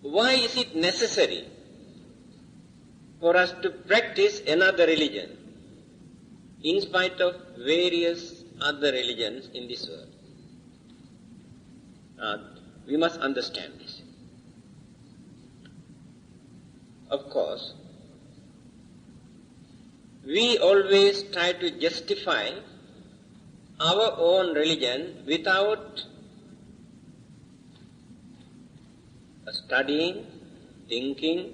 Why is it necessary for us to practice another religion in spite of various other religions in this world? We must understand this. Of course, we always try to justify our own religion without studying, thinking,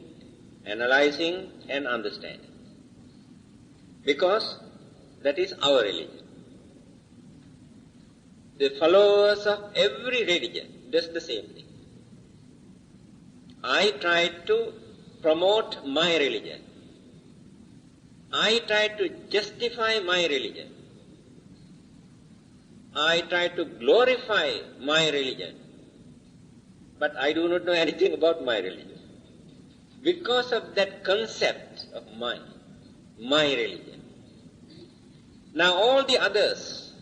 analyzing and understanding. Because that is our religion. The followers of every religion does the same thing. I try to promote my religion. I try to justify my religion. I try to glorify my religion. But I do not know anything about my religion. Because of that concept of my religion. Now all the others,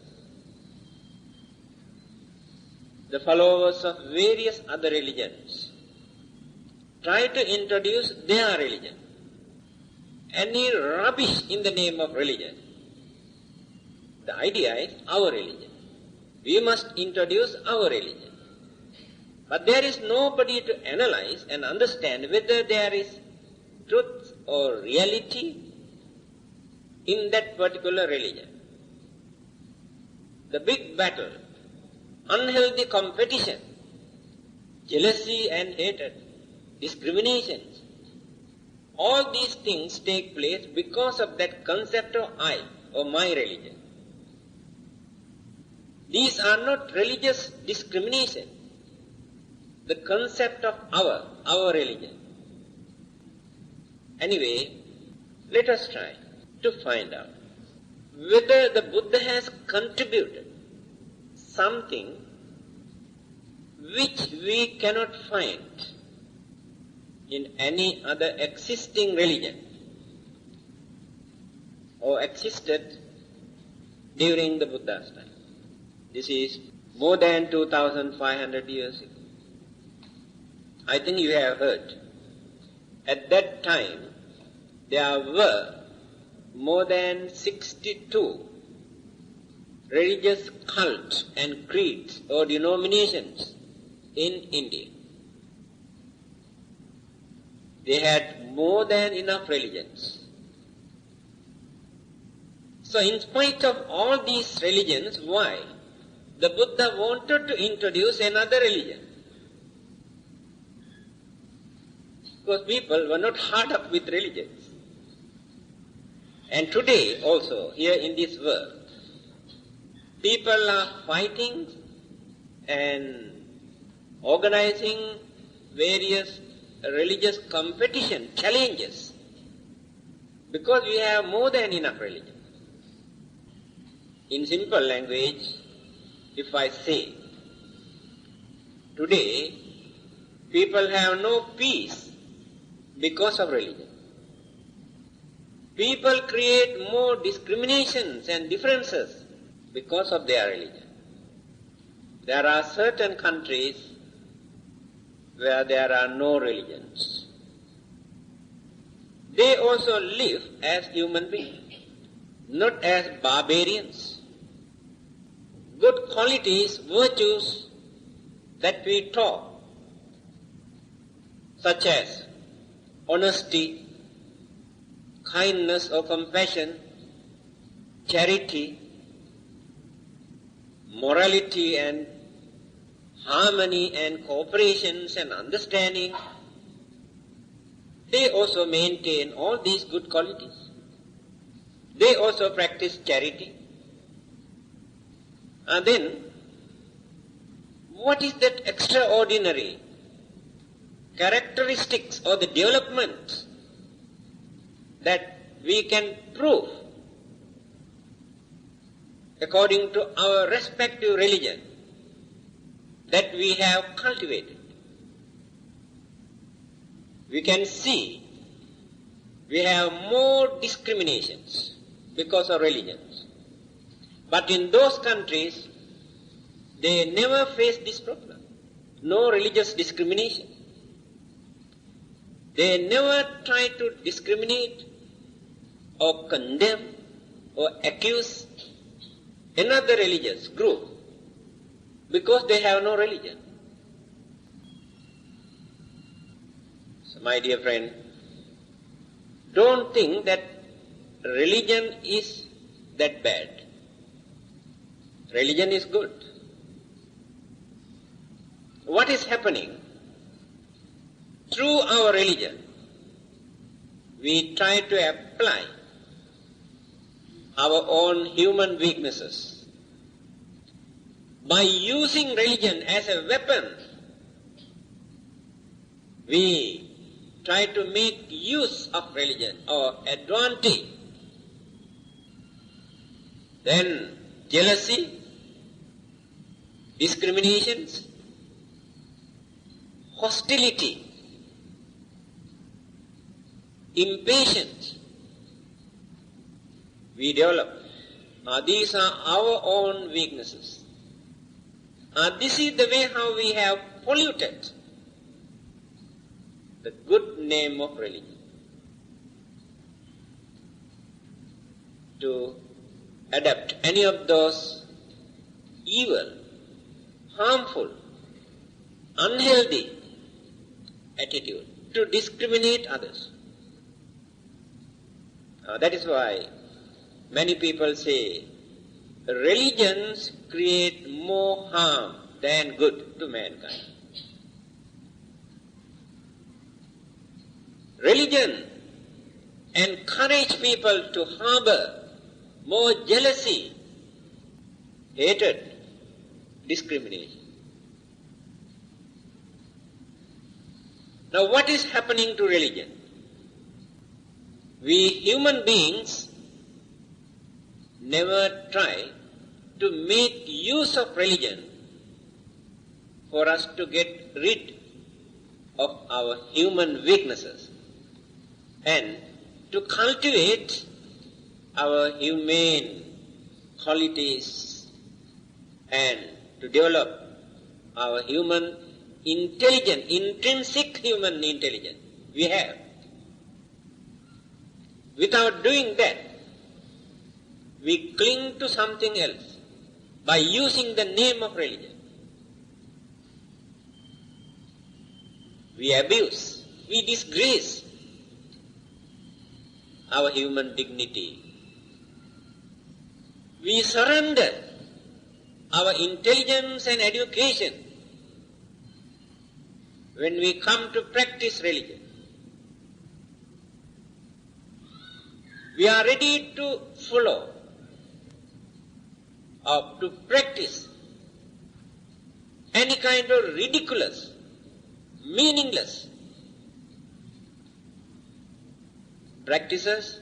the followers of various other religions, try to introduce their religion. Any rubbish in the name of religion. The idea is our religion. We must introduce our religion. But there is nobody to analyze and understand whether there is truth or reality in that particular religion. The big battle, unhealthy competition, jealousy and hatred, discriminations, all these things take place because of that concept of I or my religion. These are not religious discrimination. The concept of our religion. Anyway, let us try to find out whether the Buddha has contributed something which we cannot find in any other existing religion or existed during the Buddha's time. This is more than 2,500 years ago. I think you have heard. At that time, there were more than 62 religious cults and creeds or denominations in India. They had more than enough religions. So in spite of all these religions, why? The Buddha wanted to introduce another religion. Because people were not hard up with religions. And today also, here in this world, people are fighting and organizing various religious competition, challenges, because we have more than enough religion. In simple language, if I say, today people have no peace because of religion. People create more discriminations and differences because of their religion. There are certain countries where there are no religions. They also live as human beings, not as barbarians. Good qualities, virtues that we talk, such as honesty, kindness or compassion, charity, morality and harmony and cooperation and understanding, they also maintain all these good qualities. They also practice charity. And then, what is that extraordinary characteristics or the development that we can prove according to our respective religion that we have cultivated? We can see we have more discriminations because of religions. But in those countries, they never face this problem. No religious discrimination. They never try to discriminate or condemn or accuse another religious group because they have no religion. So my dear friend, don't think that religion is that bad. Religion is good. What is happening? Through our religion, we try to apply our own human weaknesses. By using religion as a weapon, we try to make use of religion or advantage. Then jealousy, discriminations, hostility, impatience we develop. These are our own weaknesses. This is the way how we have polluted the good name of religion. To adapt any of those evil, harmful, unhealthy attitude, to discriminate others. That is why many people say religions create more harm than good to mankind. Religion encourages people to harbor more jealousy, hatred, discrimination. Now what is happening to religion? We human beings never try to make use of religion for us to get rid of our human weaknesses and to cultivate our humane qualities and to develop our human intelligence, intrinsic human intelligence we have. Without doing that, we cling to something else by using the name of religion. We abuse, we disgrace our human dignity. We surrender our intelligence and education when we come to practice religion. We are ready to follow or to practice any kind of ridiculous, meaningless practices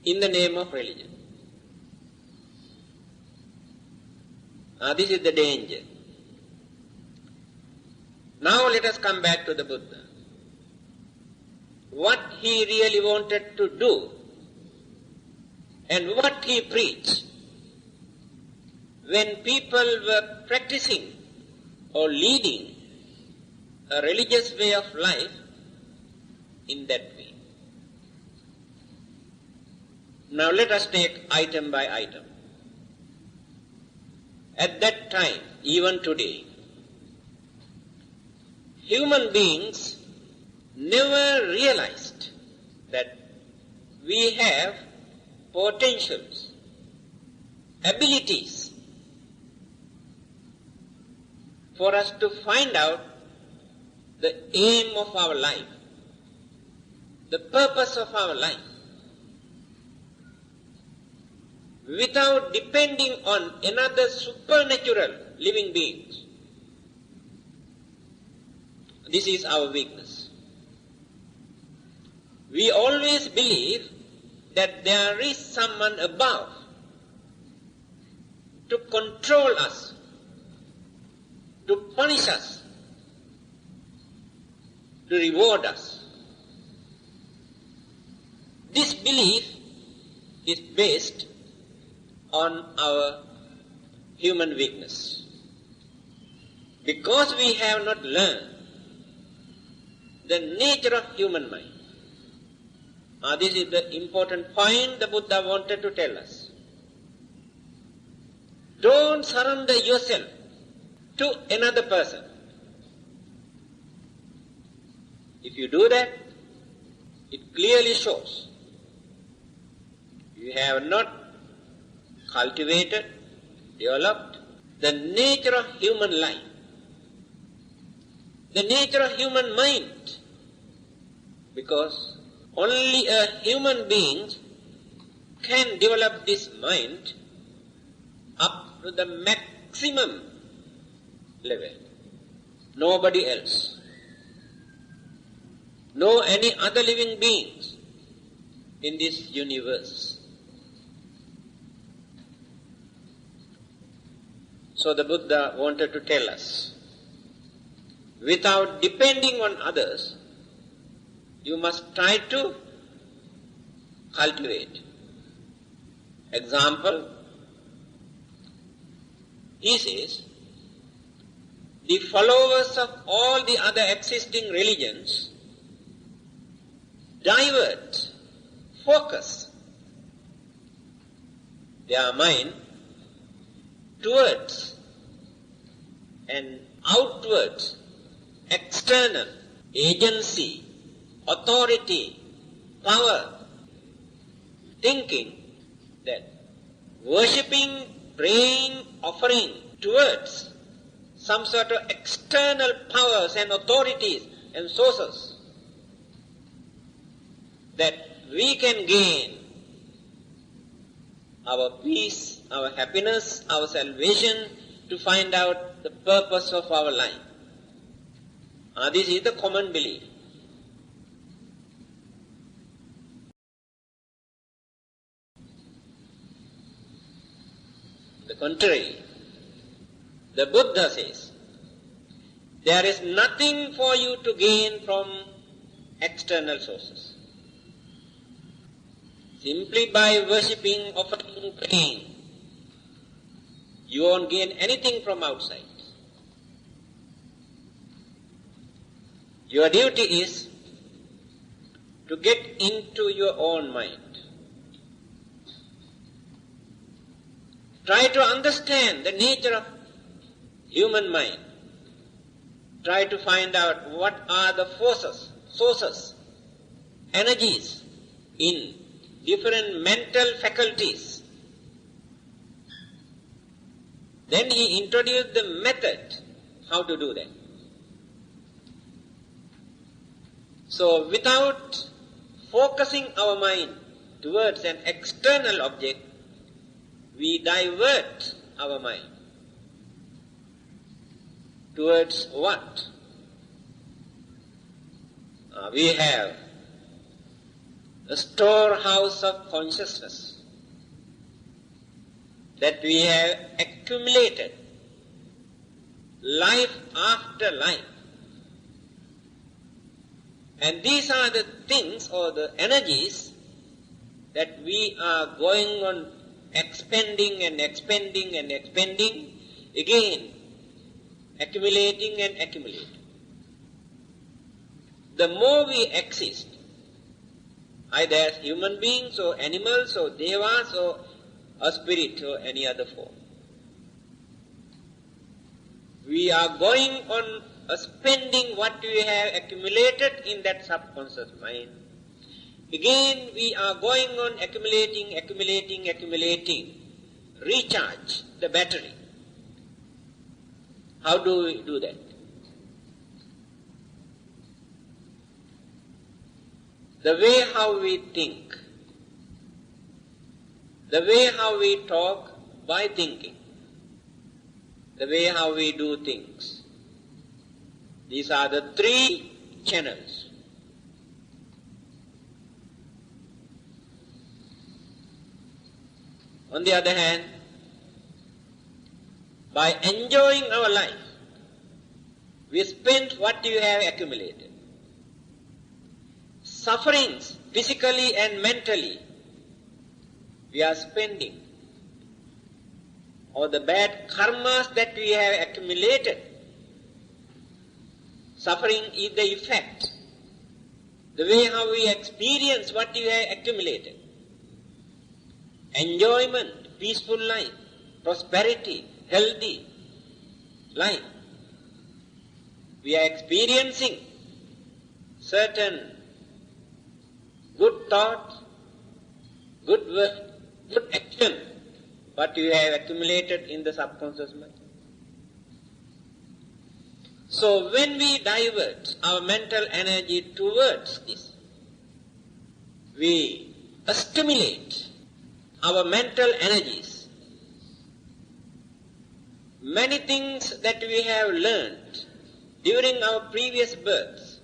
in the name of religion. This is the danger. Now let us come back to the Buddha. What he really wanted to do and what he preached when people were practicing or leading a religious way of life in that way. Now let us take item by item. At that time, even today, human beings never realized that we have potentials, abilities for us to find out the aim of our life, the purpose of our life, without depending on another supernatural living beings. This is our weakness. We always believe that there is someone above to control us, to punish us, to reward us. This belief is based on our human weakness. Because we have not learned the nature of human mind. This is the important point the Buddha wanted to tell us. Don't surrender yourself to another person. If you do that, it clearly shows you have not cultivated, developed the nature of human life, the nature of human mind, because only a human being can develop this mind up to the maximum level. Nobody else. No any other living beings in this universe. So the Buddha wanted to tell us, without depending on others, you must try to cultivate. Example, he says, the followers of all the other existing religions divert, focus their mind towards and outwards external agency, authority, power, thinking that worshipping, praying, offering towards some sort of external powers and authorities and sources that we can gain our peace, our happiness, our salvation, to find out the purpose of our life. This is the common belief. The contrary, the Buddha says, there is nothing for you to gain from external sources. Simply by worshipping, offering, praying, you won't gain anything from outside. Your duty is to get into your own mind. Try to understand the nature of human mind. Try to find out what are the forces, sources, energies in different mental faculties. Then he introduced the method how to do that. So without focusing our mind towards an external object, we divert our mind. Towards what? We have a storehouse of consciousness that we have accumulated life after life. And these are the things or the energies that we are going on expending and expending and expending, again accumulating and accumulating. The more we exist, either as human beings or animals or devas or a spirit or any other form, we are going on spending what we have accumulated in that subconscious mind. Again we are going on accumulating. Recharge the battery. How do we do that? The way how we think, the way how we talk by thinking, the way how we do things. These are the three channels. On the other hand, by enjoying our life, we spend what you have accumulated. Sufferings, physically and mentally, we are spending. Or the bad karmas that we have accumulated, suffering is the effect the way how we experience what we have accumulated. Enjoyment, peaceful life, prosperity, healthy life. We are experiencing certain good thoughts, good work, good action, what you have accumulated in the subconscious mind. So when we divert our mental energy towards this, we stimulate our mental energies. Many things that we have learned during our previous births,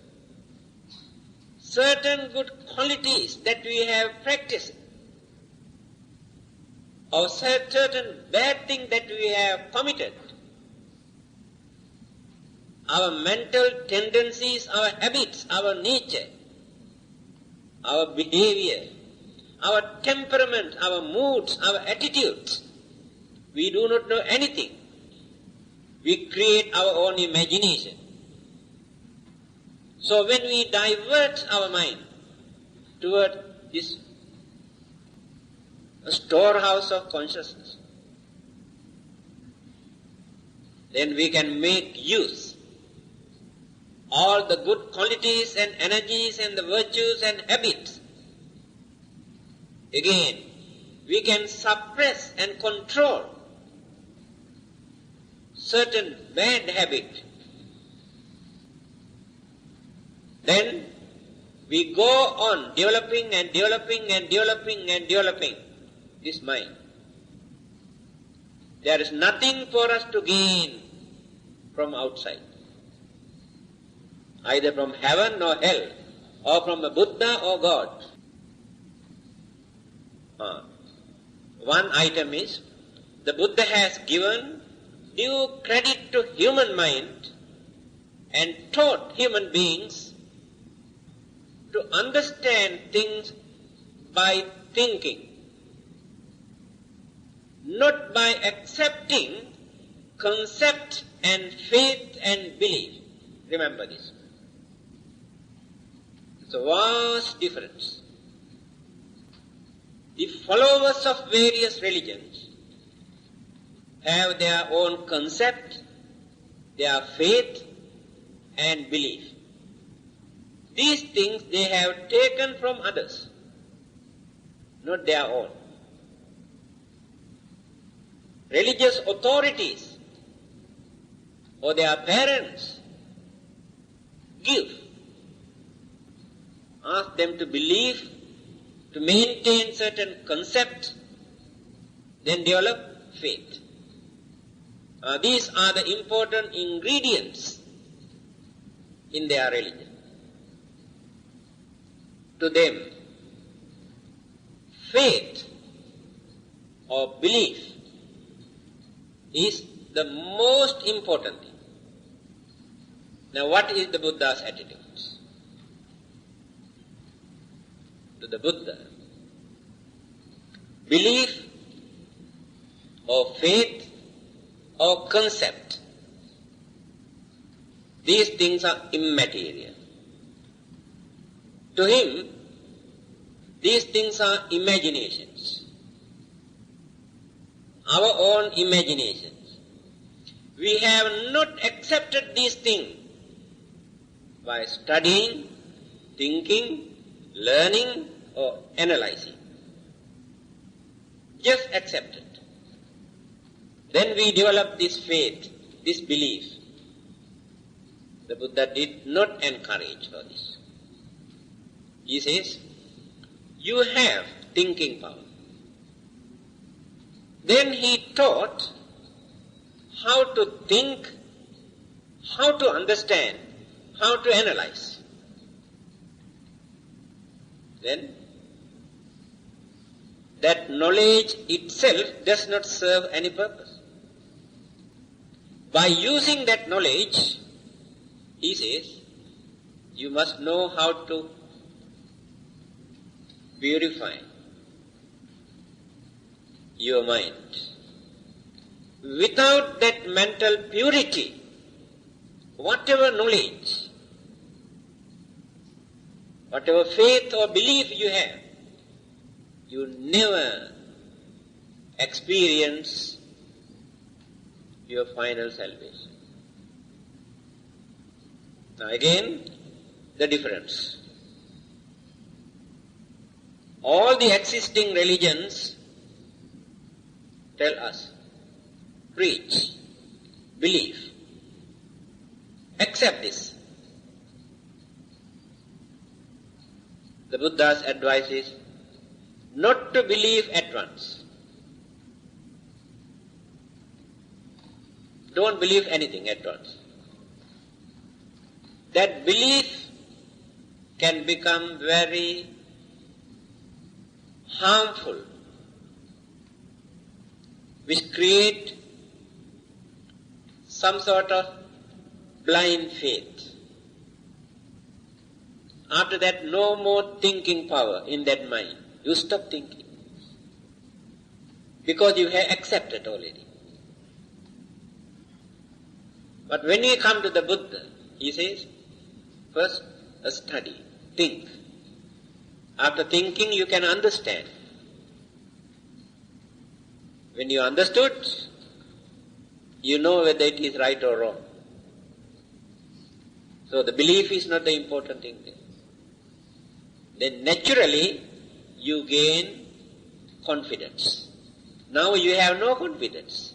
certain good qualities that we have practiced, or certain bad things that we have committed, our mental tendencies, our habits, our nature, our behavior, our temperament, our moods, our attitudes, we do not know anything. We create our own imagination. So when we divert our mind toward this storehouse of consciousness, then we can make use all the good qualities and energies and the virtues and habits. Again, we can suppress and control certain bad habit. Then we go on developing and developing and developing and developing this mind. There is nothing for us to gain from outside, either from heaven or hell, or from a Buddha or God. One item is, the Buddha has given due credit to human mind and taught human beings to understand things by thinking, not by accepting concept and faith and belief. Remember this. It's a vast difference. The followers of various religions have their own concept, their faith and belief. These things they have taken from others, not their own. Religious authorities or their parents ask them to believe, to maintain certain concept, then develop faith. These are the important ingredients in their religion. To them, faith or belief is the most important thing. Now, what is the Buddha's attitude? To the Buddha, belief or faith or concept, these things are immaterial. To him, these things are imaginations, our own imaginations. We have not accepted these things by studying, thinking, learning or analyzing. Just accept it. Then we develop this faith, this belief. The Buddha did not encourage for this. He says, you have thinking power. Then he taught how to think, how to understand, how to analyze. Then that knowledge itself does not serve any purpose. By using that knowledge, he says, you must know how to purify your mind. Without that mental purity, whatever knowledge whatever faith or belief you have, you never experience your final salvation. Now again, the difference. All the existing religions tell us, preach, believe, accept this. The Buddha's advice is not to believe at once. Don't believe anything at once. That belief can become very harmful, which create some sort of blind faith. After that, no more thinking power in that mind. You stop thinking because you have accepted already. But when we come to the Buddha, he says, first a study, think. After thinking, you can understand. When you understood, you know whether it is right or wrong. So the belief is not the important thing there. Then naturally, you gain confidence. Now you have no confidence.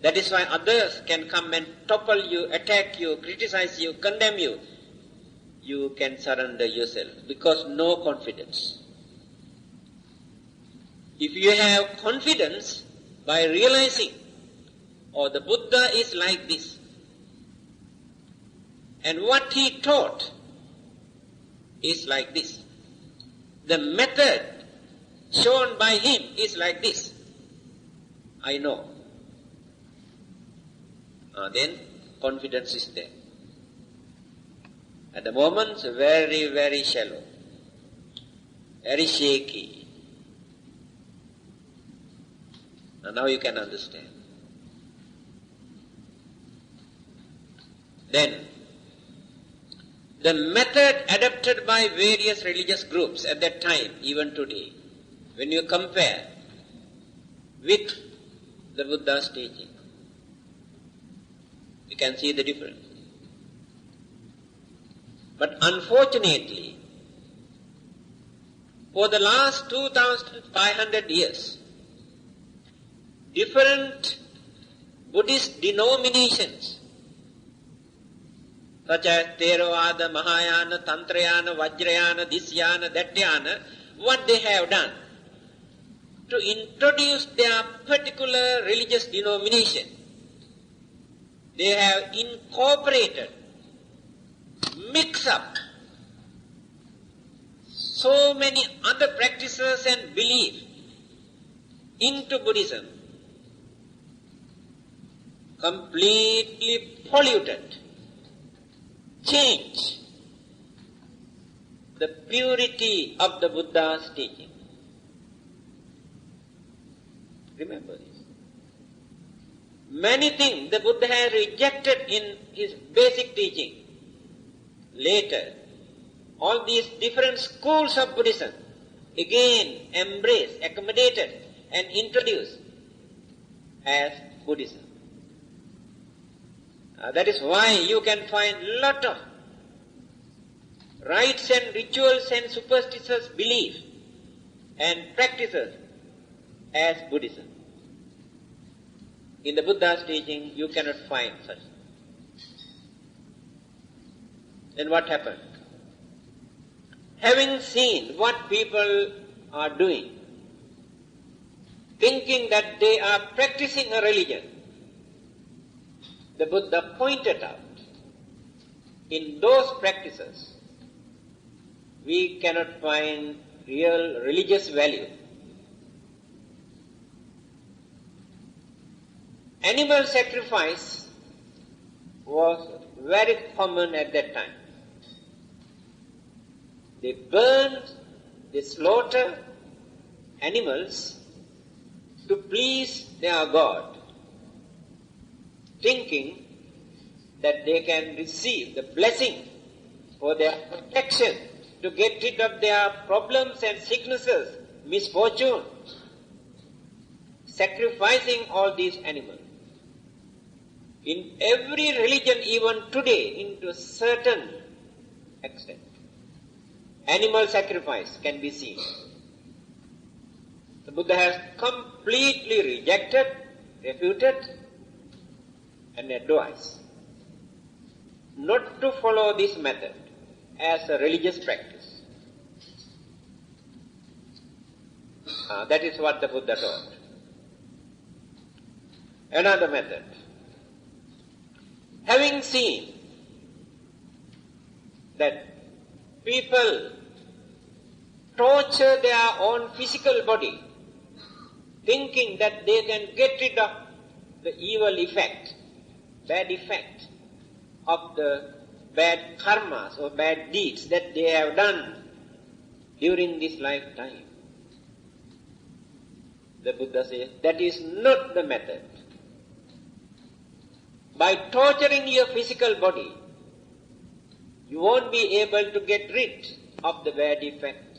That is why others can come and topple you, attack you, criticize you, condemn you. You can surrender yourself because no confidence. If you have confidence by realizing, oh, the Buddha is like this, and what he taught is like this, the method shown by him is like this, I know. Then confidence is there. At the moment, very, very shallow, very shaky. And now you can understand. Then, the method adopted by various religious groups at that time, even today, when you compare with the Buddha's teaching, you can see the difference. But unfortunately, for the last 2,500 years, different Buddhist denominations, such as Theravada, Mahayana, Tantrayana, Vajrayana, Disyana, Datyana, what they have done to introduce their particular religious denomination, they have incorporated, mix up so many other practices and beliefs into Buddhism, completely polluted, change the purity of the Buddha's teaching. Remember this. Many things the Buddha has rejected in his basic teaching. Later, all these different schools of Buddhism again embraced, accommodated and introduced as Buddhism. That is why you can find a lot of rites and rituals and superstitious beliefs and practices as Buddhism. In the Buddha's teaching, you cannot find such. Then what happened? Having seen what people are doing, thinking that they are practicing a religion, the Buddha pointed out, in those practices, we cannot find real religious value. Animal sacrifice was very common at that time. They burned, they slaughtered animals to please their God, thinking that they can receive the blessing for their protection to get rid of their problems and sicknesses, misfortune, sacrificing all these animals. In every religion, even today, into a certain extent, animal sacrifice can be seen. The Buddha has completely rejected, refuted, and advised not to follow this method as a religious practice. That is what the Buddha taught. Another method. Having seen that people torture their own physical body, thinking that they can get rid of the evil effect, bad effect of the bad karmas or bad deeds that they have done during this lifetime. The Buddha says that is not the method. By torturing your physical body, you won't be able to get rid of the bad effect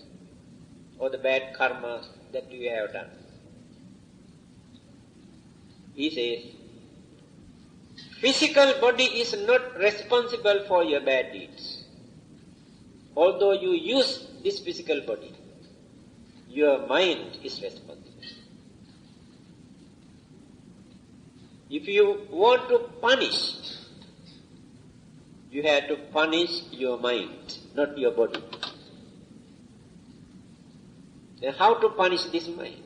or the bad karma that you have done. He says, physical body is not responsible for your bad deeds. Although you use this physical body, your mind is responsible. If you want to punish, you have to punish your mind, not your body. Then how to punish this mind?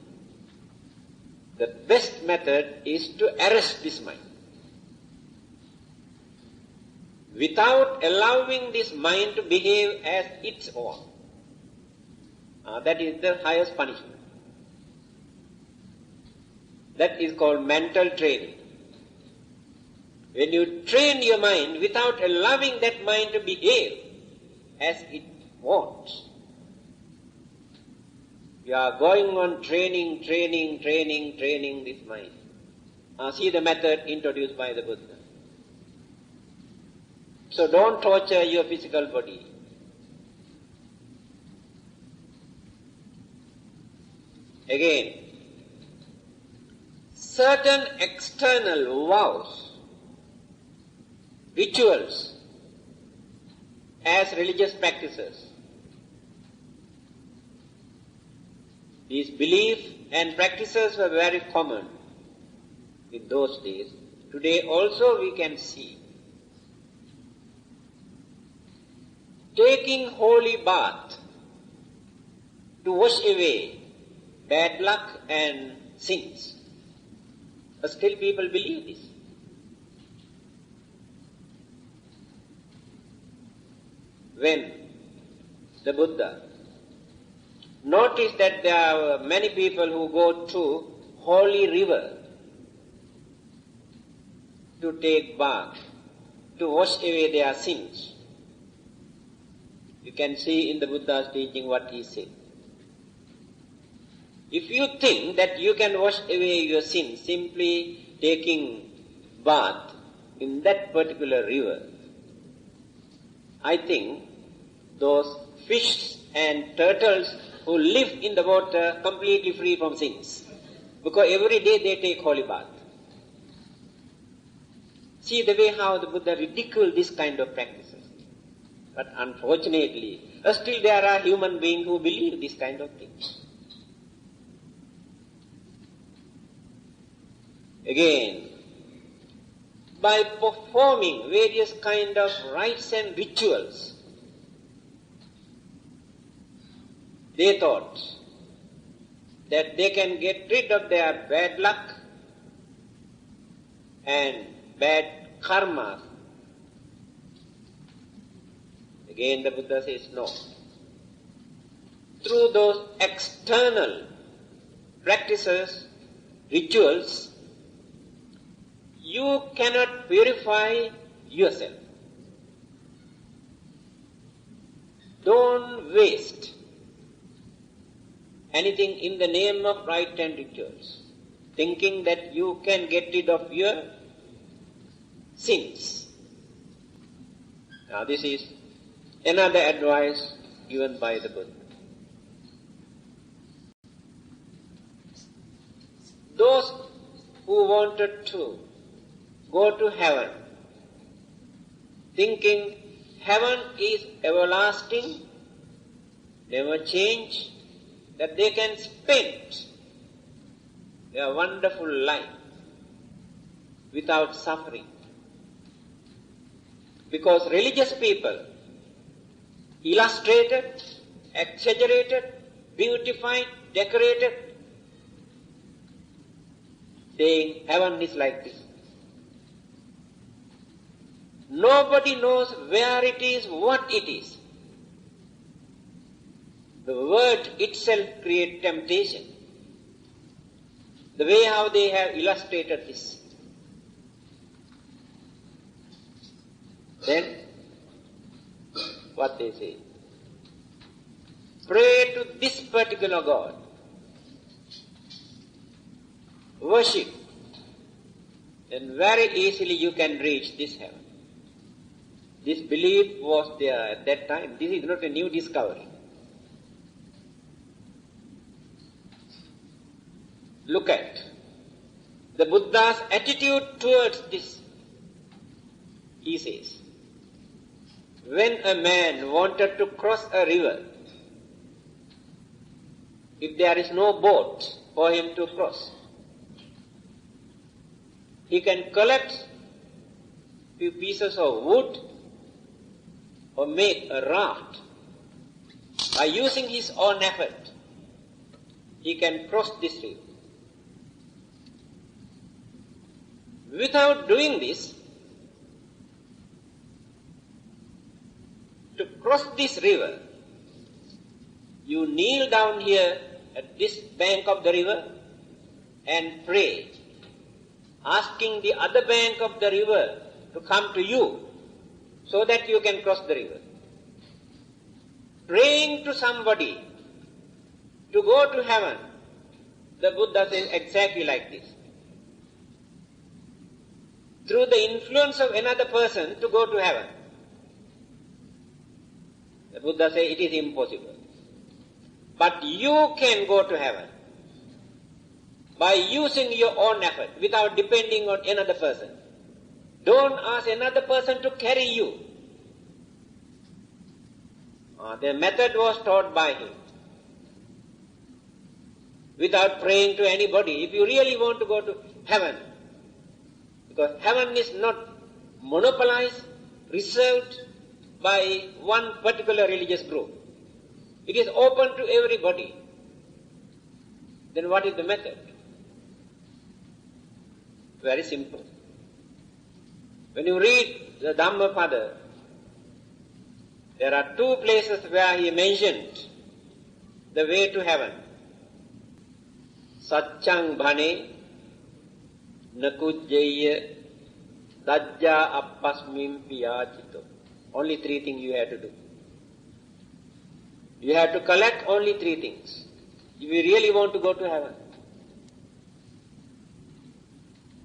The best method is to arrest this mind. Without allowing this mind to behave as its own. That is the highest punishment. That is called mental training. When you train your mind without allowing that mind to behave as it wants, you are going on training this mind. See the method introduced by the Buddha. So don't torture your physical body. Again, certain external vows, rituals, as religious practices. These beliefs and practices were very common in those days. Today also we can see. Taking holy bath to wash away bad luck and sins. But still people believe this. When the Buddha noticed that there were many people who go to holy river to take bath, to wash away their sins, you can see in the Buddha's teaching what he said. If you think that you can wash away your sins simply taking bath in that particular river, I think those fish and turtles who live in the water completely free from sins, because every day they take holy bath. See the way how the Buddha ridiculed this kind of practices. But unfortunately, still there are human beings who believe this kind of things. Again, by performing various kind of rites and rituals, they thought that they can get rid of their bad luck and bad karma. Again the Buddha says no. Through those external practices, rituals, you cannot purify yourself. Don't waste anything in the name of rite and rituals, thinking that you can get rid of your sins. Now this is another advice given by the Buddha. Those who wanted to go to heaven, thinking heaven is everlasting, never change, that they can spend a wonderful life without suffering. Because religious people illustrated, exaggerated, beautified, decorated, saying heaven is like this. Nobody knows where it is, what it is. The word itself creates temptation. The way how they have illustrated this. Then, what they say? Pray to this particular God. Worship. Then very easily you can reach this heaven. This belief was there at that time. This is not a new discovery. Look at the Buddha's attitude towards this. He says, when a man wanted to cross a river, if there is no boat for him to cross, he can collect few pieces of wood or make a raft. By using his own effort, he can cross this river. Without doing this, to cross this river, you kneel down here at this bank of the river and pray, asking the other bank of the river to come to you so that you can cross the river. Praying to somebody to go to heaven, the Buddha says exactly like this. Through the influence of another person to go to heaven. The Buddha says it is impossible. But you can go to heaven by using your own effort without depending on another person. Don't ask another person to carry you. The method was taught by him. Without praying to anybody, if you really want to go to heaven, because heaven is not monopolized, reserved by one particular religious group. It is open to everybody. Then what is the method? Very simple. When you read the Dhammapada, there are two places where he mentioned the way to heaven. Satchang bhane nakujjaya dajja appasmim piyachito. Only three things you have to do. You have to collect only three things. If you really want to go to heaven.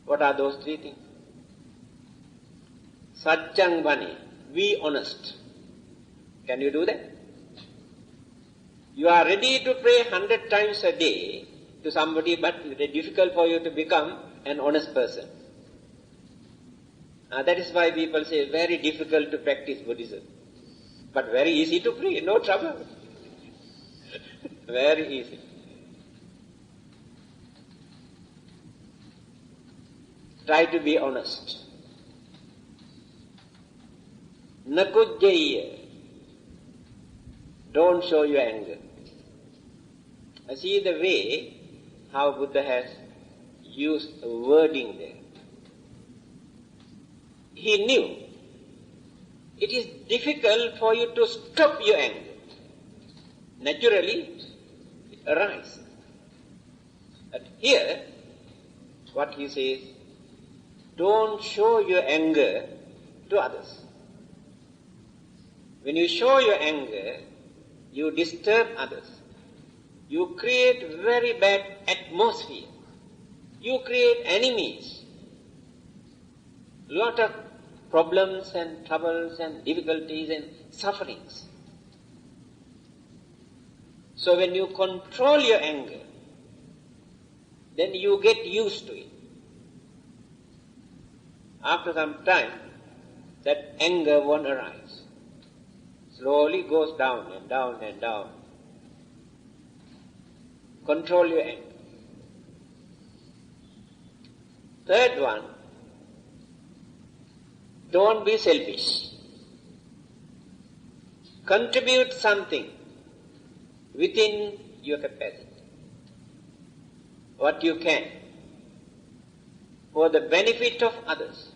What are those three things? Satchang bhane, be honest. Can you do that? You are ready to pray 100 times a day to somebody, but it is difficult for you to become an honest person. That is why people say very difficult to practice Buddhism. But very easy to pray, no trouble. Very easy. Try to be honest. Nakujjaya. Don't show your anger. I see the way how Buddha has used a wording there. He knew it is difficult for you to stop your anger. Naturally, it arises. But here, what he says, don't show your anger to others. When you show your anger, you disturb others. You create very bad atmosphere. You create enemies. Lot of problems and troubles and difficulties and sufferings. So when you control your anger, then you get used to it. After some time, that anger won't arise. Slowly goes down and down and down. Control your anger. Third one, don't be selfish. Contribute something within your capacity. What you can, for the benefit of others.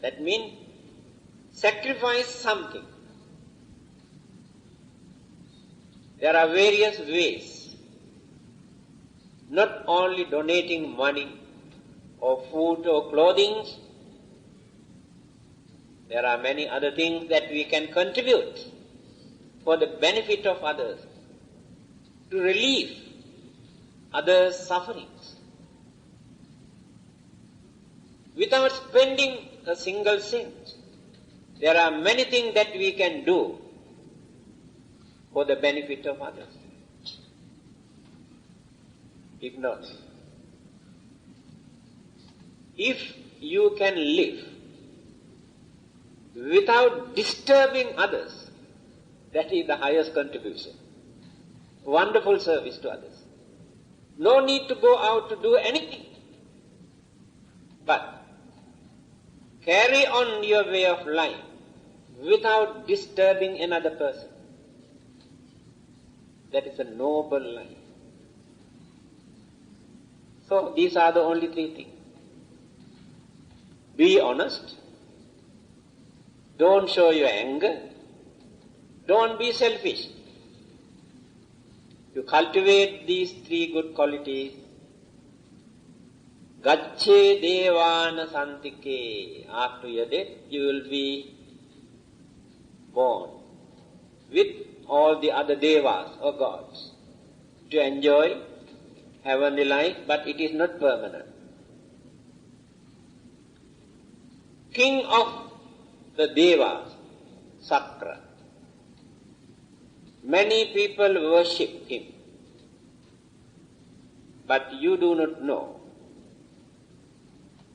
That means sacrifice something. There are various ways. Not only donating money or food or clothing. There are many other things that we can contribute for the benefit of others, to relieve others' sufferings, without spending a single cent. There are many things that we can do for the benefit of others. If not, if you can live without disturbing others, that is the highest contribution. Wonderful service to others. No need to go out to do anything, but carry on your way of life without disturbing another person. That is a noble life. So these are the only three things. Be honest. Don't show your anger. Don't be selfish. You cultivate these three good qualities. Gacche devana santike. After your death, you will be born with all the other devas or gods to enjoy heavenly life, but it is not permanent. King of the devas, Sakra. Many people worship him, but you do not know.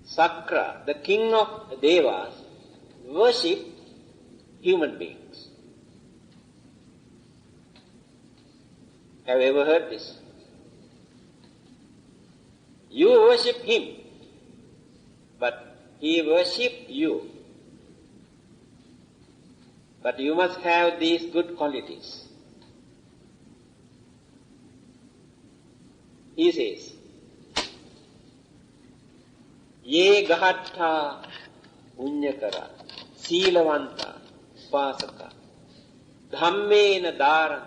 Sakra, the king of the devas, worship human beings. Have you ever heard this? You worship him, but he worships you. But you must have these good qualities. He says, Ye gahatta punyakara silavanta upasaka dhammena dharan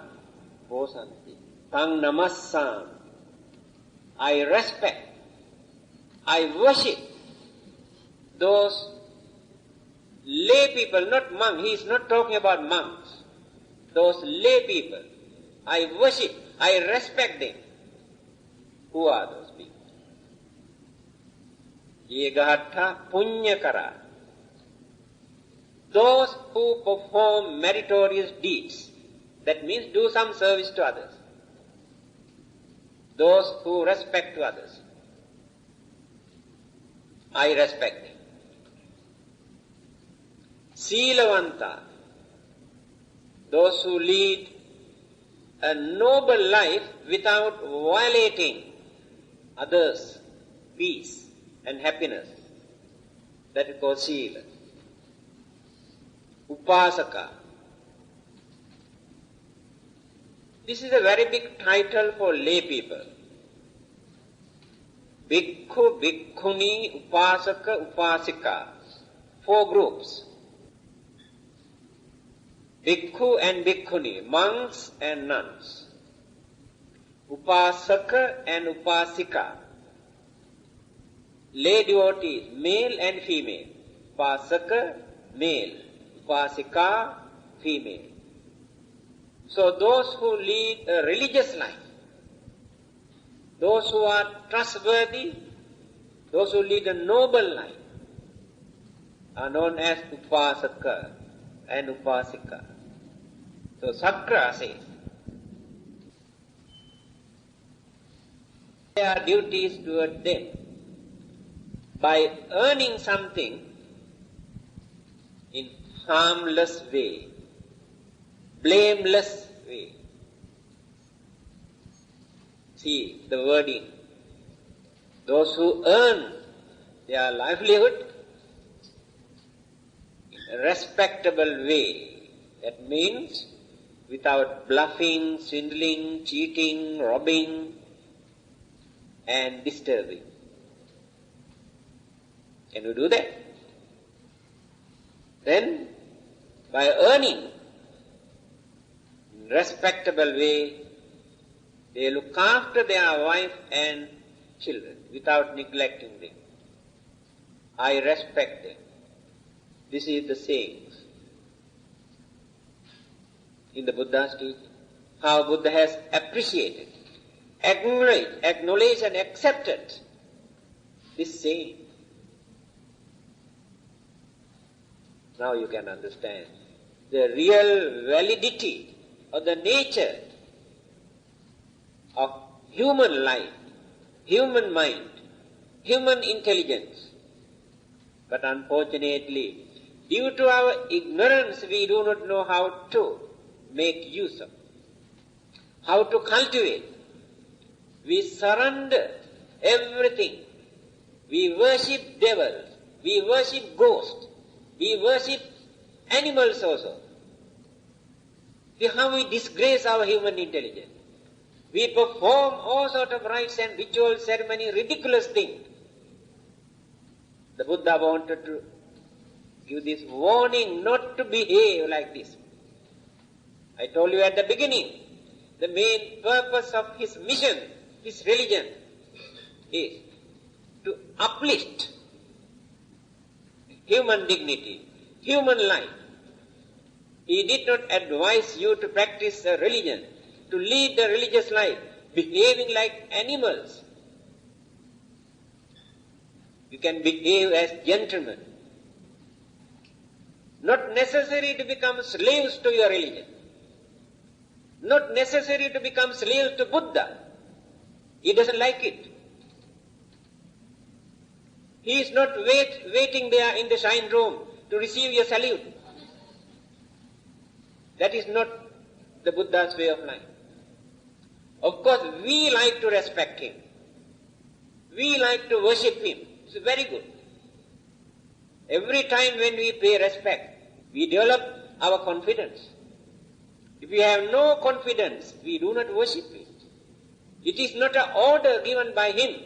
posanti tang namassam. I respect, I worship those lay people, not monks. He is not talking about monks. Those lay people, I worship, I respect them. Who are those people? Ye gahatta punyakara. Those who perform meritorious deeds. That means do some service to others. Those who respect to others. I respect them. Silavanta. Those who lead a noble life without violating others' peace and happiness. That is called Sila. Upasaka. This is a very big title for lay people. Bhikkhu, Bhikkhuni, Upasaka, Upasika. 4 groups. Bhikkhu and Bhikkhuni, monks and nuns. Upasaka and Upasika, lay devotees, male and female. Upasaka, male. Upasika, female. So those who lead a religious life, those who are trustworthy, those who lead a noble life, are known as Upasaka and Upasika. So Sakra says, their duties toward them by earning something in harmless way, blameless way. See the wording. Those who earn their livelihood in a respectable way. That means without bluffing, swindling, cheating, robbing, and disturbing. Can you do that? Then, by earning in respectable way, they look after their wife and children without neglecting them. I respect them. This is the sayings in the Buddha's teaching. How Buddha has appreciated, acknowledged and accepted this saying. Now you can understand the real validity of the nature of human life, human mind, human intelligence. But unfortunately, due to our ignorance, we do not know how to make use of, how to cultivate. We surrender everything. We worship devils. We worship ghosts. We worship animals also. See how we disgrace our human intelligence. We perform all sorts of rites and ritual ceremony, ridiculous things. The Buddha wanted to give this warning not to behave like this. I told you at the beginning, the main purpose of his mission, his religion, is to uplift human dignity, human life. He did not advise you to practice a religion, to lead a religious life, behaving like animals. You can behave as gentlemen. Not necessary to become slaves to your religion. Not necessary to become slaves to Buddha. He doesn't like it. He is not waiting there in the shrine room to receive your salute. That is not the Buddha's way of life. Of course, we like to respect him. We like to worship him. It's very good. Every time when we pay respect, we develop our confidence. If we have no confidence, we do not worship him. It is not an order given by him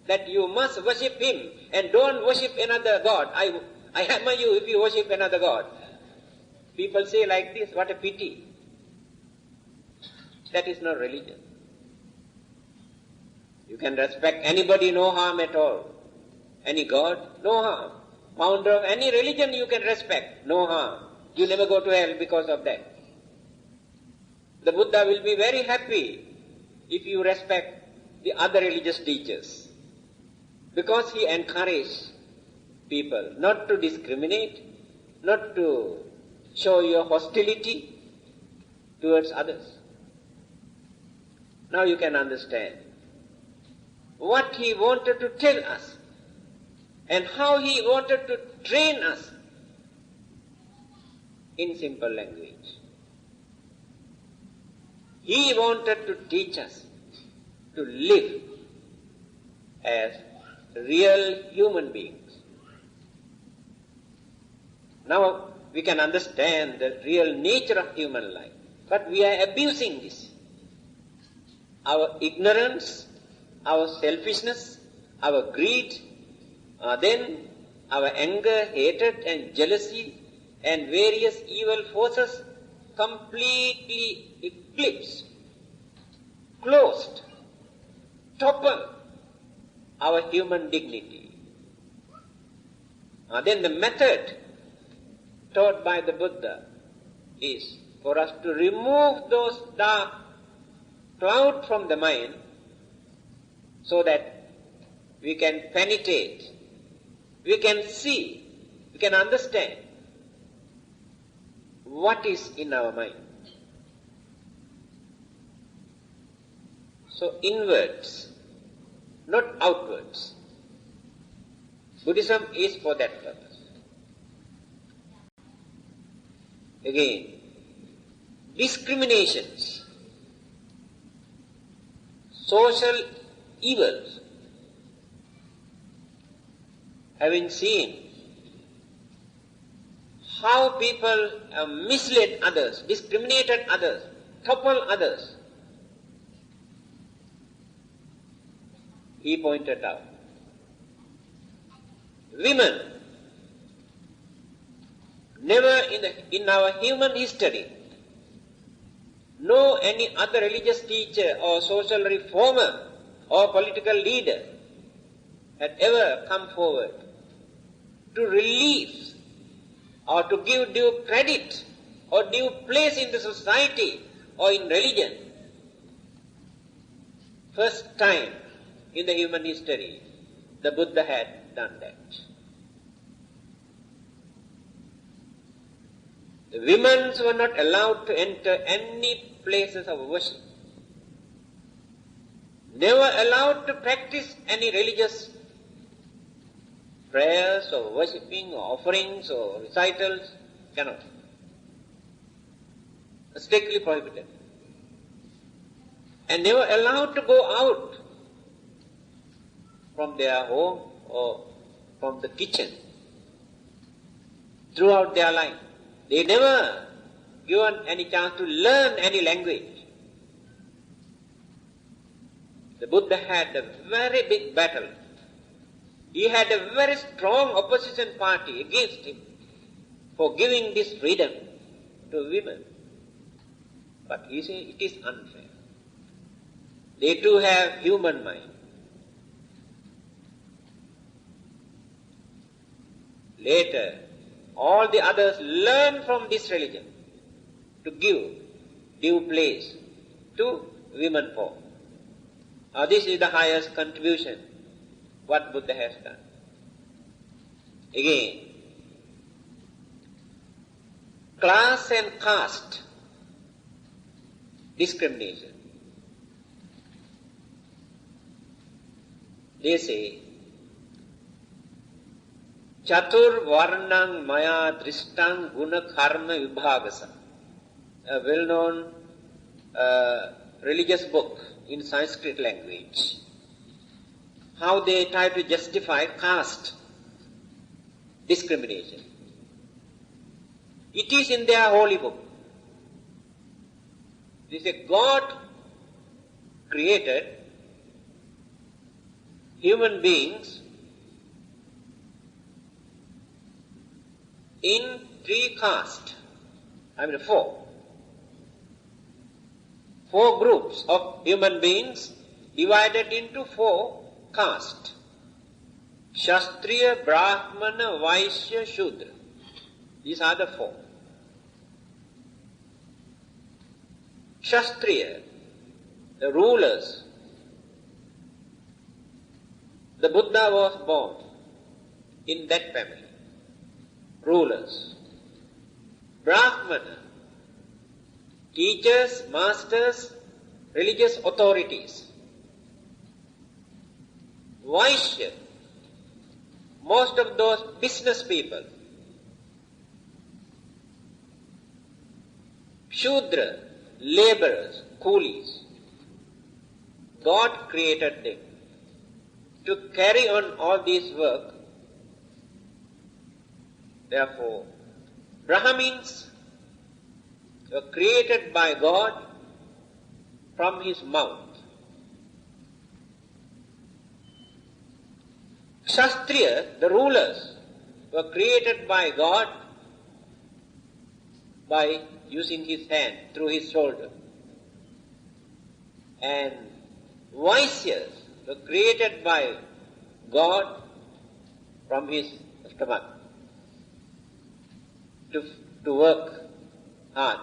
that you must worship him and don't worship another god. I hammer you if you worship another god. People say like this, what a pity. That is not religion. You can respect anybody, no harm at all. Any god, no harm. Founder of any religion you can respect, no harm. You never go to hell because of that. The Buddha will be very happy if you respect the other religious teachers, because he encouraged people not to discriminate, not to show your hostility towards others. Now you can understand what he wanted to tell us and how he wanted to train us in simple language. He wanted to teach us to live as real human beings. Now we can understand the real nature of human life, but we are abusing this. Our ignorance, our selfishness, our greed, then our anger, hatred and jealousy and various evil forces completely eclipse, closed, topple our human dignity. Then the method taught by the Buddha is for us to remove those dark clouds from the mind so that we can penetrate, we can see, we can understand what is in our mind. So inwards, not outwards. Buddhism is for that purpose. Again, discriminations, social evils, having seen how people have misled others, discriminated others, toppled others, he pointed out. Women, never in our human history, no any other religious teacher or social reformer or political leader had ever come forward to relieve or to give due credit or due place in the society or in religion. First time in the human history, the Buddha had done that. The women were not allowed to enter any places of worship, never allowed to practice any religious prayers or worshipping or offerings or recitals, cannot. Strictly prohibited. And never allowed to go out from their home or from the kitchen throughout their life. They never given any chance to learn any language. The Buddha had a very big battle. He had a very strong opposition party against him for giving this freedom to women. But he said it is unfair. They too have human mind. Later, all the others learn from this religion to give due place to women folk. This is the highest contribution what Buddha has done. Again, class and caste discrimination. They say, Chatur Varnang Maya Drishtang Guna Karma Vibhagasa, a well-known religious book in Sanskrit language. How they try to justify caste discrimination. It is in their holy book. They say God created human beings in three castes, four. Four groups of human beings divided into four castes. Kshatriya, Brahmana, Vaishya, Shudra. These are the four. Kshatriya, the rulers. The Buddha was born in that family. Rulers. Brahmana, teachers, masters, religious authorities. Vaishya, most of those business people. Shudra, laborers, coolies. God created them to carry on all this work. Therefore, Brahmins were created by God from his mouth. Kshatriya, the rulers, were created by God by using his hand through his shoulder. And Vaishyas were created by God from his stomach to work hard.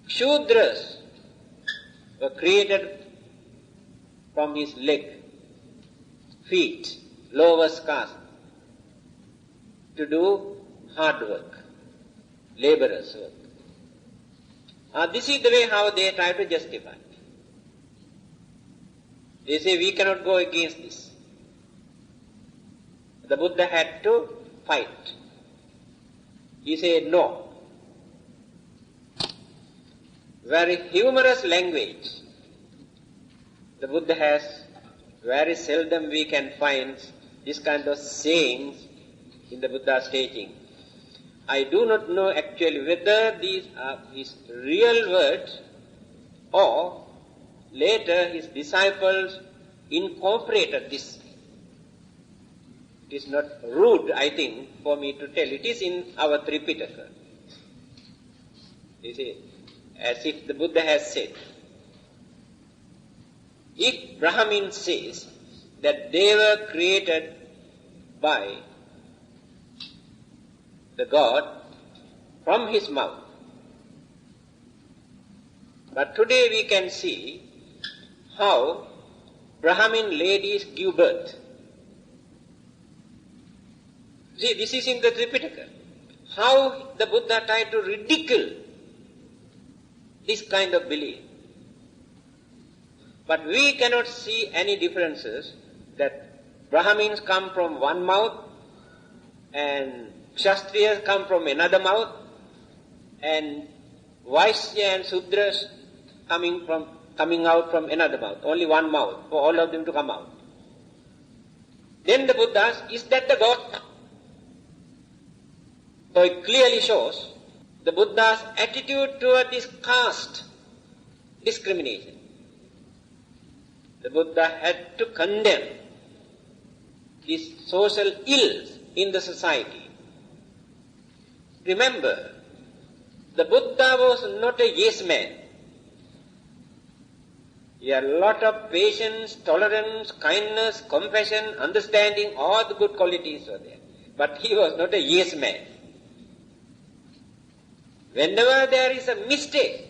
Shudras were created from his leg, feet, lowest caste, to do hard work, laborers' work. This is the way how they try to justify. They say we cannot go against this. The Buddha had to fight. He said no. Very humorous language. The Buddha has, very seldom we can find this kind of sayings in the Buddha's teaching. I do not know actually whether these are his real words or later his disciples incorporated this. It is not rude, I think, for me to tell. It is in our Tripitaka. You see, as if the Buddha has said. If Brahmin says that they were created by the God from his mouth, but today we can see how Brahmin ladies give birth. See, this is in the Tripitaka. How the Buddha tried to ridicule this kind of belief. But we cannot see any differences that Brahmins come from one mouth and Kshatriyas come from another mouth and Vaishya and Sudras coming out from another mouth. Only one mouth for all of them to come out. Then the Buddha asks, is that the God? So it clearly shows the Buddha's attitude toward this caste discrimination. The Buddha had to condemn these social ills in the society. Remember, the Buddha was not a yes man. He had a lot of patience, tolerance, kindness, compassion, understanding, all the good qualities were there. But he was not a yes man. Whenever there is a mistake,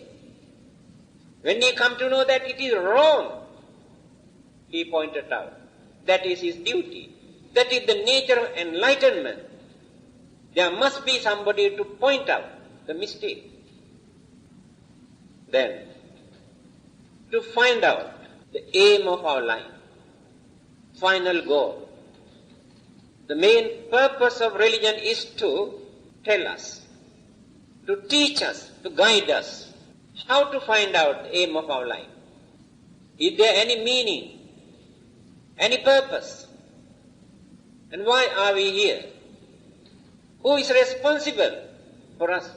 when he come to know that it is wrong, he pointed out. That is his duty. That is the nature of enlightenment. There must be somebody to point out the mistake. Then, to find out the aim of our life, final goal. The main purpose of religion is to tell us, to teach us, to guide us, how to find out the aim of our life. Is there any meaning? Any purpose? And why are we here? Who is responsible for us?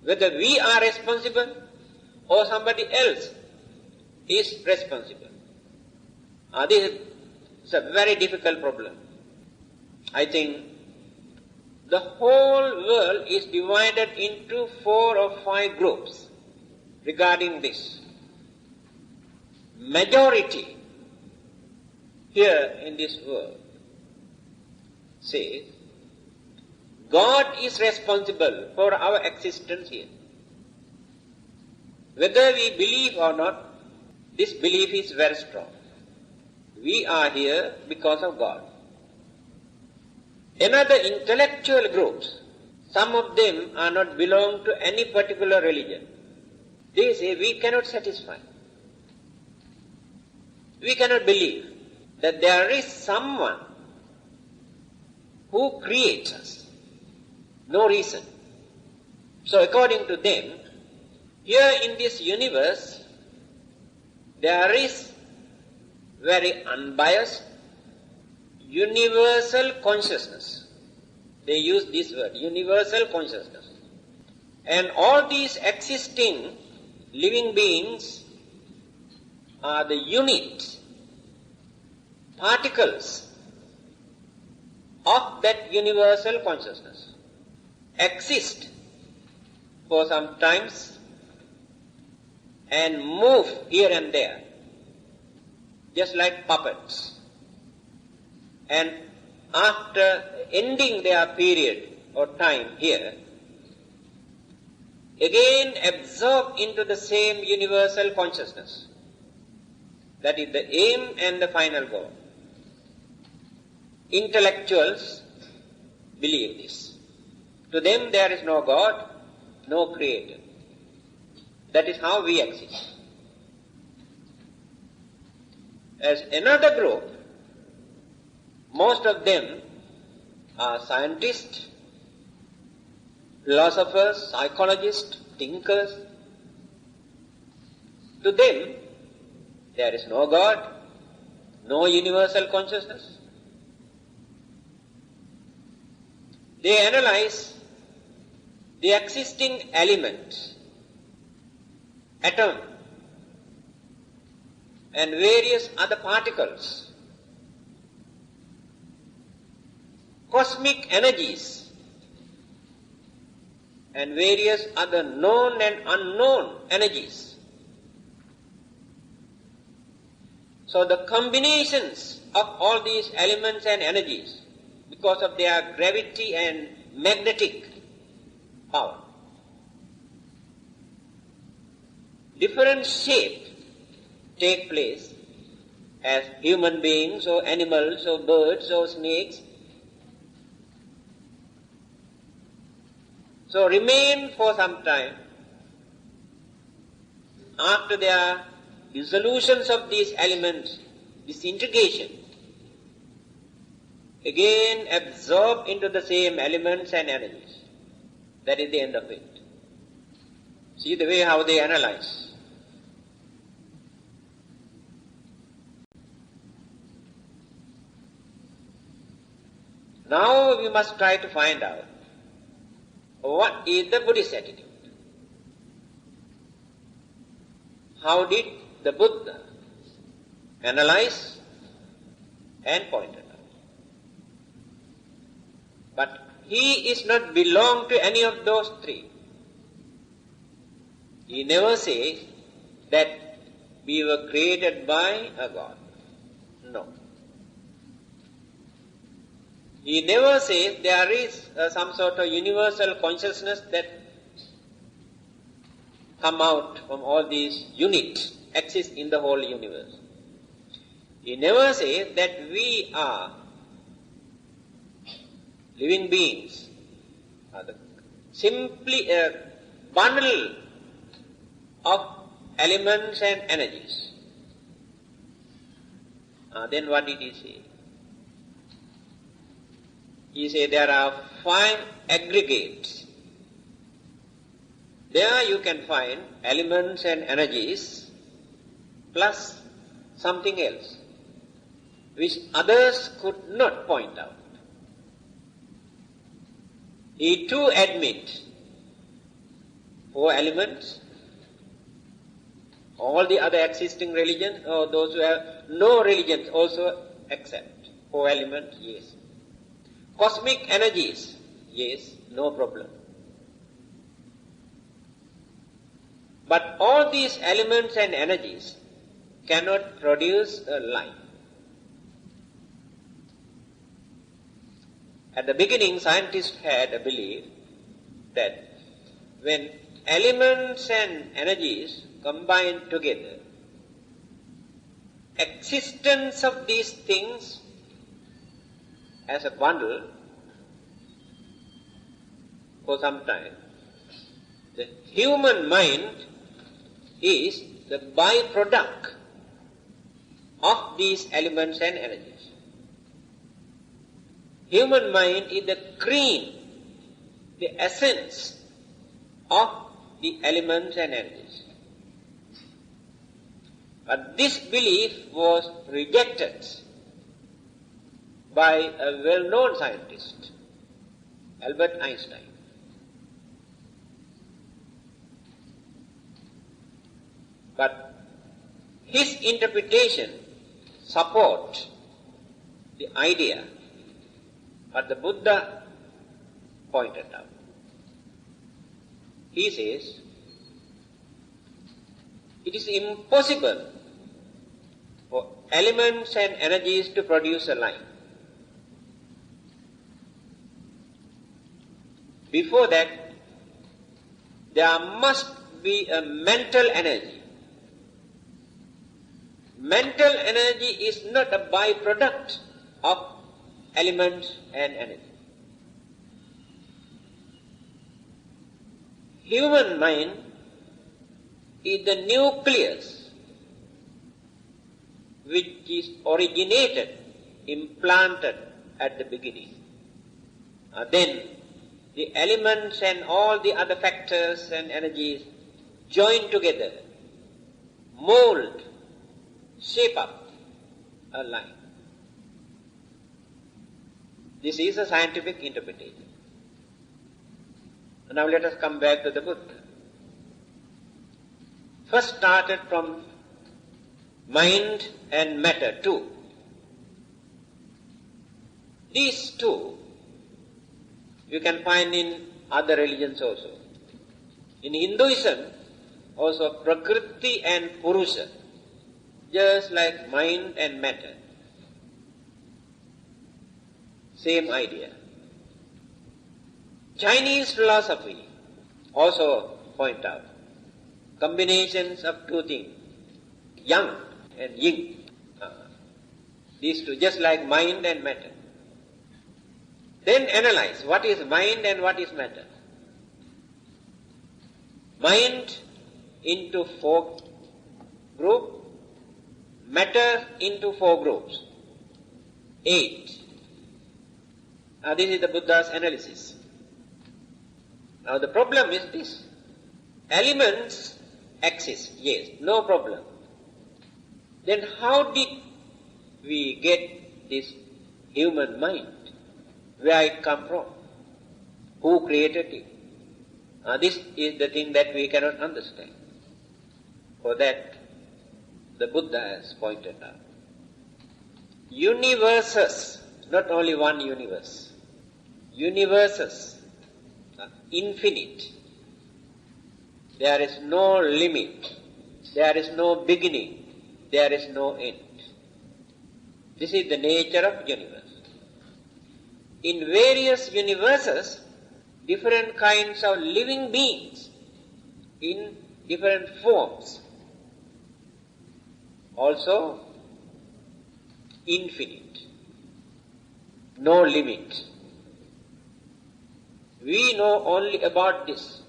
Whether we are responsible or somebody else is responsible. This is a very difficult problem. I think the whole world is divided into 4 or 5 groups regarding this. Majority here in this world says God is responsible for our existence here. Whether we believe or not, this belief is very strong. We are here because of God. Another intellectual groups, some of them are not belong to any particular religion. They say we cannot satisfy. We cannot believe that there is someone who creates us. No reason. So according to them, here in this universe, there is very unbiased, universal consciousness. They use this word, universal consciousness. And all these existing living beings are the units, particles of that universal consciousness. Exist for some times and move here and there, just like puppets. And after ending their period or time here, again absorb into the same universal consciousness. That is the aim and the final goal. Intellectuals believe this. To them there is no God, no creator. That is how we exist. as another group, most of them are scientists, philosophers, psychologists, thinkers. To them, there is no God, no universal consciousness. They analyze the existing elements, atom, and various other particles, cosmic energies, and various other known and unknown energies. So the combinations of all these elements and energies, because of their gravity and magnetic power, different shapes take place as human beings or animals or birds or snakes. So remain for some time. After their dissolutions of these elements, disintegration, again absorb into the same elements and energies. That is the end of it. See the way how they analyze. Now we must try to find out what is the Buddhist attitude. How did the Buddha analyze and point it out? But he is not belong to any of those three. He never says that we were created by a God. No. He never says there is some sort of universal consciousness that come out from all these units, exist in the whole universe. He never says that we are living beings, are simply a bundle of elements and energies. Then what did he say? He said there are 5 aggregates. There you can find elements and energies plus something else, which others could not point out. He too admits 4 elements. All the other existing religions, or those who have no religions, also accept 4 elements, yes. Cosmic energies, yes, no problem. But all these elements and energies cannot produce a life. At the beginning, scientists had a belief that when elements and energies combine together, existence of these things as a bundle for some time, the human mind is the byproduct of these elements and energies. Human mind is the cream, the essence of the elements and energies. But this belief was rejected by a well-known scientist, Albert Einstein. But his interpretation supports the idea what the Buddha pointed out. He says, it is impossible for elements and energies to produce a life. Before that, there must be a mental energy. Mental energy is not a byproduct of elements and energy. Human mind is the nucleus which is originated, implanted at the beginning. Then the elements and all the other factors and energies join together, mold, shape up a line. This is a scientific interpretation. Now let us come back to the Buddha. First started from mind and matter, two. These two you can find in other religions also. In Hinduism, also Prakriti and Purusha, just like mind and matter. Same idea. Chinese philosophy also point out combinations of two things, yang and yin. These two, just like mind and matter. Then analyze what is mind and what is matter. Mind into 4 groups, matter into 4 groups, 8. Now this is the Buddha's analysis. Now the problem is this. Elements exist, yes, no problem. Then how did we get this human mind? Where it come from? Who created it? This is the thing that we cannot understand. For that, the Buddha has pointed out. Universes, not only one universe. Universes are infinite. There is no limit. There is no beginning. There is no end. This is the nature of universe. In various universes, different kinds of living beings in different forms. Also, infinite. No limit. We know only about this.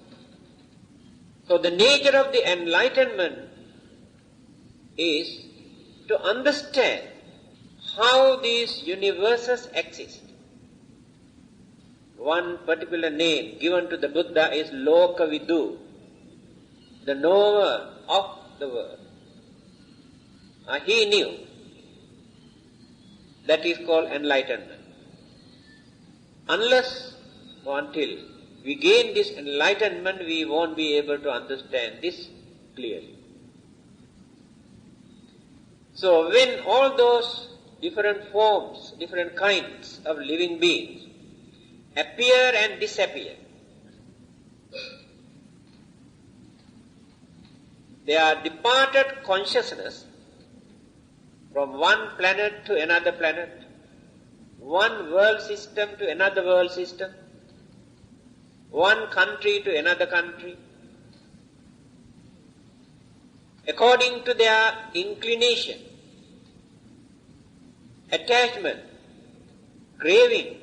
So the nature of the enlightenment is to understand how these universes exist. One particular name given to the Buddha is Lokavidu, the knower of the world. He knew. That is called enlightenment. Unless or until we gain this enlightenment, we won't be able to understand this clearly. So when all those different forms, different kinds of living beings appear and disappear, they are departed consciousness from one planet to another planet, one world system to another world system, one country to another country, according to their inclination, attachment, craving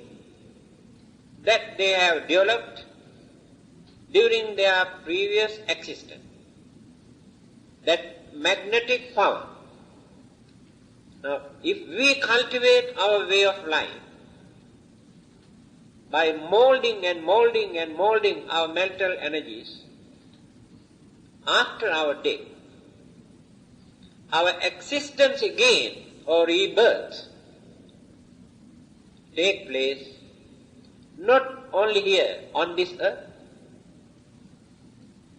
that they have developed during their previous existence. That magnetic power. Now, if we cultivate our way of life by molding and molding and molding our mental energies, after our death, our existence again or rebirth take place not only here on this earth,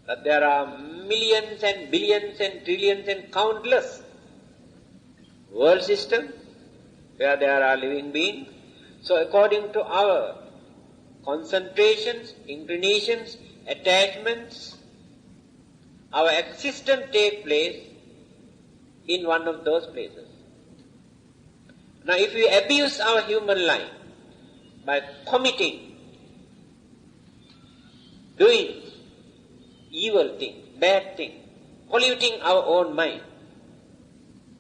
but there are millions and billions and trillions and countless world systems where there are living beings. So according to our concentrations, inclinations, attachments, our existence takes place in one of those places. Now if we abuse our human life by committing, doing evil things, bad things, polluting our own mind,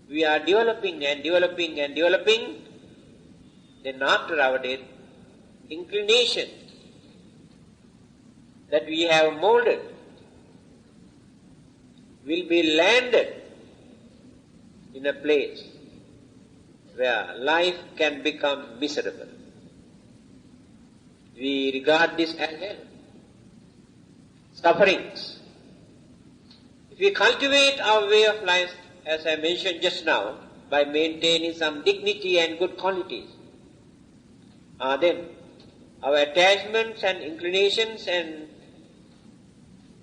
we are developing and developing and developing, then after our death, inclination that we have molded will be landed in a place where life can become miserable. We regard this as hell. Sufferings. If we cultivate our way of life, as I mentioned just now, by maintaining some dignity and good qualities, then our attachments and inclinations and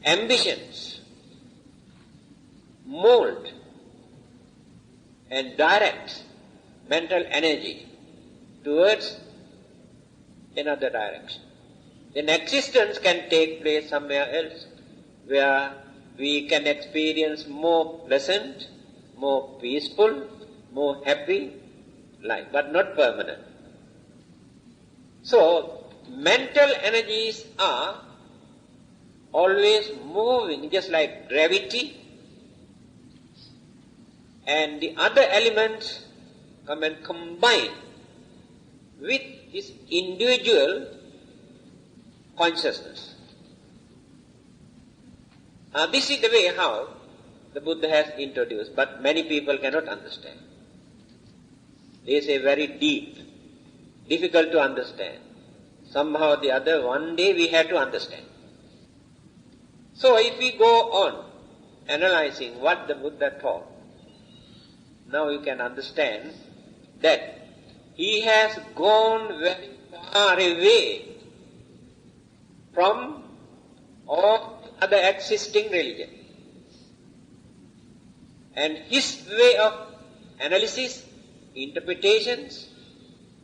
ambitions mold and direct mental energy towards another direction. Then existence can take place somewhere else, where we can experience more pleasant, more peaceful, more happy life, but not permanent. So, mental energies are always moving, just like gravity, and the other elements come and combine with this individual consciousness. This is the way how the Buddha has introduced, but many people cannot understand. They say very deep, difficult to understand. Somehow or the other, one day we have to understand. So if we go on analyzing what the Buddha taught, now you can understand that he has gone very far away from all other existing religions. And his way of analysis, interpretations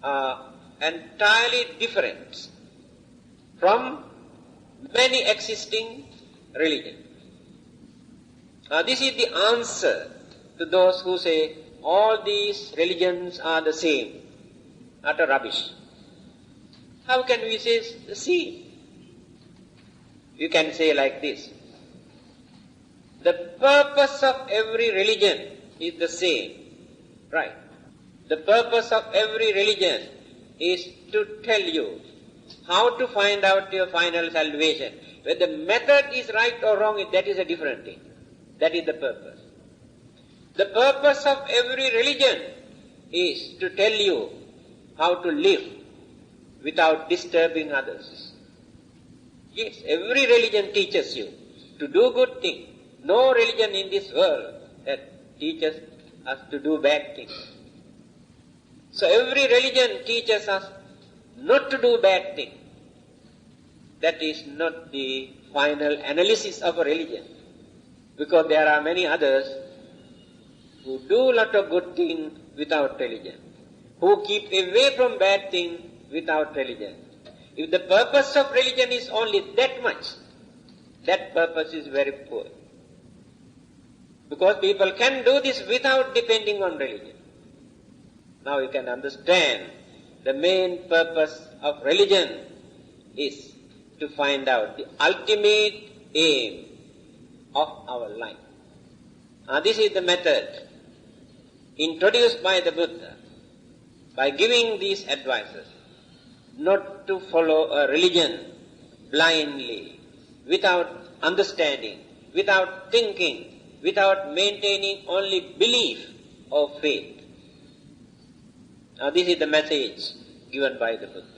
are entirely different from many existing religions. This is the answer to those who say all these religions are the same, utter rubbish. How can we say the same? You can say like this: the purpose of every religion is the same, right? The purpose of every religion is to tell you how to find out your final salvation. Whether the method is right or wrong, that is a different thing. That is the purpose. The purpose of every religion is to tell you how to live without disturbing others. Yes, every religion teaches you to do good things. No religion in this world that teaches us to do bad things. So every religion teaches us not to do bad things. That is not the final analysis of a religion. Because there are many others who do a lot of good things without religion, who keep away from bad things without religion. If the purpose of religion is only that much, that purpose is very poor. Because people can do this without depending on religion. Now you can understand the main purpose of religion is to find out the ultimate aim of our life. This is the method introduced by the Buddha by giving these advices: not to follow a religion blindly, without understanding, without thinking, without maintaining only belief or faith. This is the message given by the Buddha.